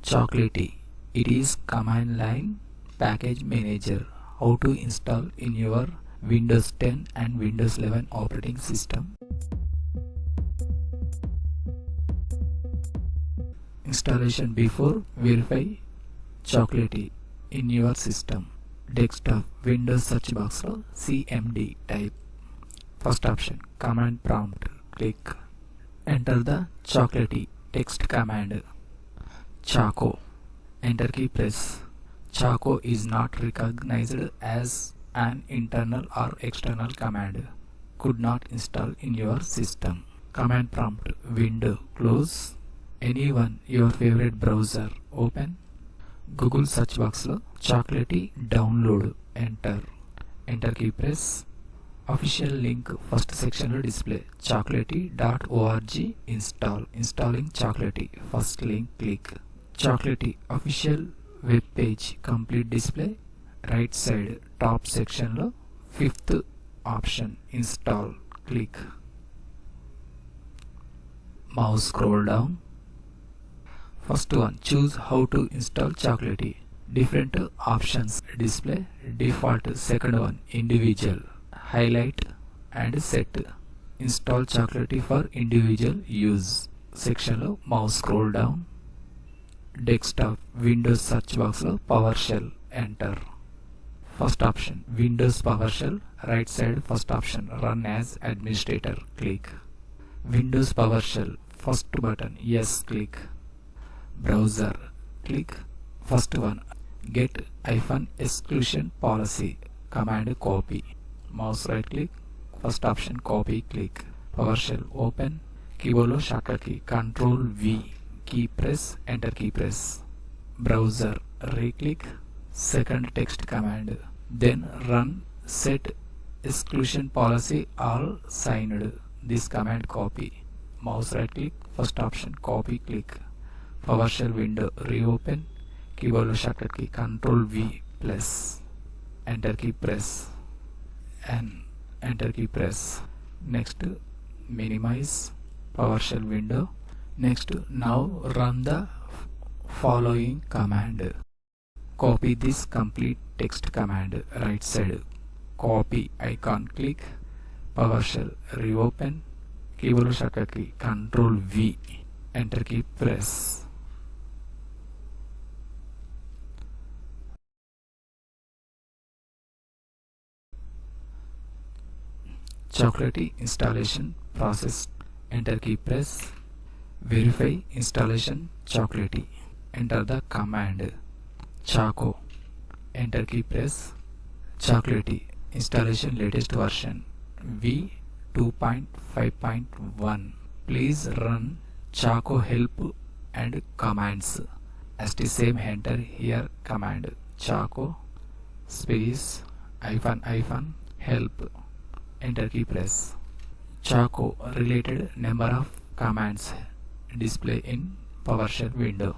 Chocolatey. It is command line package manager. How to install in your Windows 10 and Windows 11 operating system. Installation before verify Chocolatey in your system. Desktop Windows search box lo CMD type. First option command prompt, click. Enter the Chocolatey text command. Choco. Enter key press. Choco is not recognized as an internal or external command. Could not install in your system. Command prompt window close. Anyone your favorite browser open. Google search box lo Chocolatey download. Enter. Enter key press. Official link first section lo display. Chocolatey.org install. Installing Chocolatey. First link click. Chocolatey official web page complete display. Right side top section lo fifth option install. Click. Mouse scroll down. First one, choose how to install Chocolatey. Different options display. Default. Second one, individual. Highlight and set. Install Chocolatey for individual use. Section lo mouse scroll down. Desktop Windows search box lo PowerShell. Enter. First option Windows PowerShell. Right side first option run as administrator. Click. Windows PowerShell. First button yes. Click. Browser. Click. First one get -exclusion policy. Command copy. Mouse right click. First option copy. Click. PowerShell open. Keyboard lo shortcut key Control V. Key press. Enter key press. Browser right click. Second text command. Then run set exclusion policy all signed. This command copy. Mouse right click. First option copy. Click. PowerShell window reopen. Keyboard lo shortcut key Control V plus. Enter key press and enter key press. Next minimize PowerShell window. Next now run the following command. Copy this complete text command. Right side copy icon click. PowerShell reopen. Keyboard shortcut key Control V. Enter key press. Chocolatey installation process. Enter key press. Verify installation Chocolatey. Enter the command Choco. Enter key press. Chocolatey installation latest version v 2.5.1. Please run Choco help and commands. As the same enter here command Choco space --help. Enter key press. Choco related number of commands display in PowerShell window.